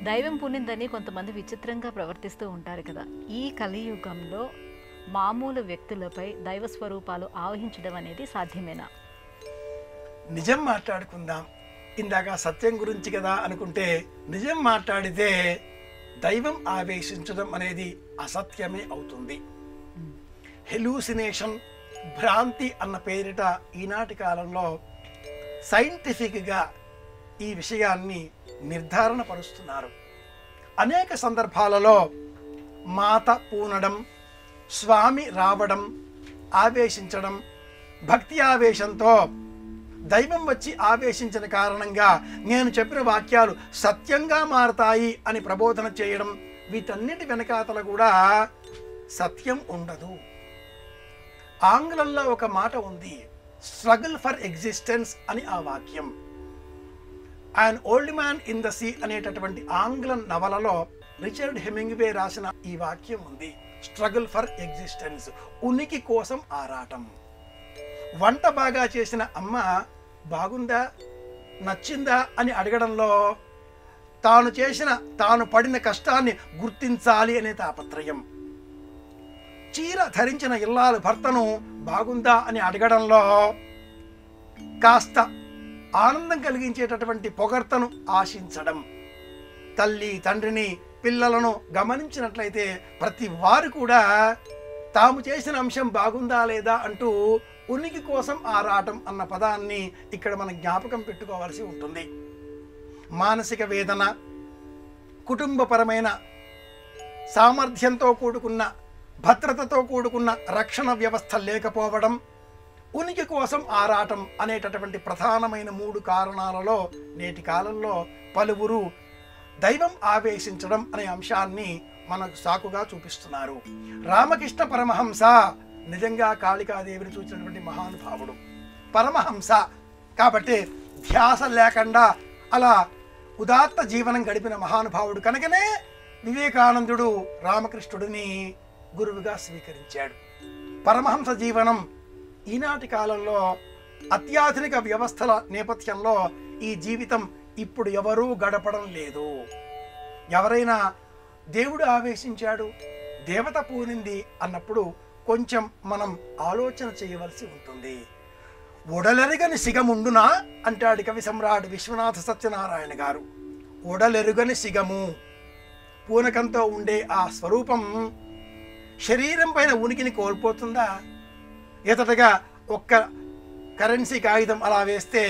దైవం పుణ్యిందని కొంతమంది విచిత్రంగా ప్రవర్తిస్తూ ఉంటారు కదా. ఈ కలియుగంలో మామూలు వ్యక్తులపై దైవ స్వరూపాలు ఆవహించడం అనేది సాధ్యమేనా? నిజం మాట్లాడుకుందాం. ఇందాక సత్యం గురించి కదా అనుకుంటే, నిజం మాట్లాడితే దైవం ఆవేశించడం అనేది అసత్యమే అవుతుంది. హెలూసినేషన్, భ్రాంతి అన్న పేరిట ఈనాటి కాలంలో సైంటిఫిక్గా ఈ విషయాన్ని నిర్ధారణ పరుస్తున్నారు. అనేక సందర్భాలలో మాత పూనడం, స్వామి రావడం, ఆవేశించడం, భక్తి ఆవేశంతో దైవం వచ్చి ఆవేశించిన కారణంగా నేను చెప్పిన వాక్యాలు సత్యంగా మారతాయి అని ప్రబోధన చేయడం, వీటన్నిటి వెనకాతల కూడా సత్యం ఉండదు. ఆంగ్లంలో ఒక మాట ఉంది, స్ట్రగుల్ ఫర్ ఎగ్జిస్టెన్స్ అని ఆ వాక్యం. And old man in the sea అనేటటువంటి ఆంగ్ల నవలలో రిచర్డ్ హెమింగ్వే రాసిన ఈ వాక్యం ఉంది, స్ట్రగుల్ ఫర్ ఎగ్జిస్టెన్స్, ఉనికి కోసం ఆరాటం. వంట బాగా చేసిన అమ్మ బాగుందా, నచ్చిందా అని అడగడంలో తాను పడిన కష్టాన్ని గుర్తించాలి అనే తాపత్రయం. చీర ధరించిన ఇల్లాలు భర్తను బాగుందా అని అడగడంలో కాస్త ఆనందం కలిగించేటటువంటి పొగడ్తను ఆశించడం. తల్లి తండ్రిని పిల్లలను గమనించినట్లయితే ప్రతి వారు కూడా తాము చేసిన అంశం బాగుందా లేదా అంటూ ఉనికి కోసం ఆరాటం అన్న పదాన్ని ఇక్కడ మనం జ్ఞాపకం పెట్టుకోవాల్సి ఉంటుంది. మానసిక వేదన, కుటుంబపరమైన సామర్థ్యంతో కూడుకున్న, భద్రతతో కూడుకున్న రక్షణ వ్యవస్థ లేకపోవడం, ఉనికి కోసం ఆరాటం అనేటటువంటి ప్రధానమైన 3 కారణాలలో నేటి కాలంలో పలువురు దైవం ఆవేశించడం అనే అంశాన్ని మనకు సాకుగా చూపిస్తున్నారు. రామకృష్ణ పరమహంస నిజంగా కాళికాదేవిని చూసినటువంటి మహానుభావుడు, పరమహంస. కాబట్టి ధ్యాస లేకుండా అలా ఉదాత్త జీవనం గడిపిన మహానుభావుడు కనుకనే వివేకానందుడు రామకృష్ణుడిని గురువుగా స్వీకరించాడు. పరమహంస జీవనం ఈనాటి కాలంలో అత్యాధునిక వ్యవస్థల నేపథ్యంలో ఈ జీవితం ఇప్పుడు ఎవరూ గడపడం లేదు. ఎవరైనా దేవుడు ఆవేశించాడు, దేవత పూనింది అన్నప్పుడు కొంచెం మనం ఆలోచన చేయవలసి ఉంటుంది. ఒడలెరుగని సిగముండునా అంటాడు కవి సమ్రాట్ విశ్వనాథ సత్యనారాయణ గారు. ఒడలెరుగని సిగము, పూనకంతో ఉండే ఆ స్వరూపం శరీరం పైన ఉనికిని కోల్పోతుందా? ఎతటగా ఒక్క కరెన్సీ కాగితం అలా వేస్తే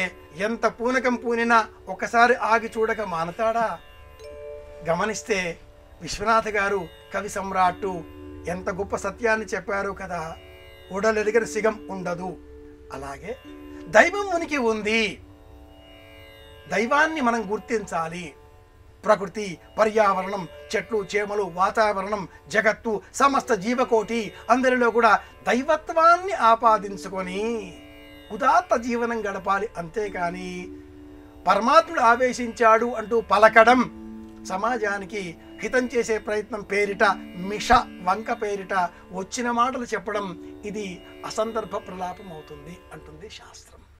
ఎంత పూనకం పూనినా ఒక్కసారి ఆగి చూడక మానతాడా? గమనిస్తే విశ్వనాథ గారు కవి సమ్రాట్టు ఎంత గొప్ప సత్యాన్ని చెప్పారు కదా. ఉడలెరుగని సిగం ఉండదు. అలాగే దైవం ఉనికి ఉంది. దైవాన్ని మనం గుర్తించాలి. ప్రకృతి, పర్యావరణం, చెట్లు చేమలు, వాతావరణం, జగత్తు, సమస్త జీవకోటి అందరిలో కూడా దైవత్వాన్ని ఆపాదించుకొని ఉదాత్త జీవనం గడపాలి. అంతేకాని పరమాత్ముడు ఆవేశించాడు అంటూ పలకడం, సమాజానికి హితం చేసే ప్రయత్నం పేరిట, మిష వంక పేరిట వచ్చిన మాటలు చెప్పడం, ఇది అసందర్భ ప్రలాపం అవుతుంది అంటుంది శాస్త్రం.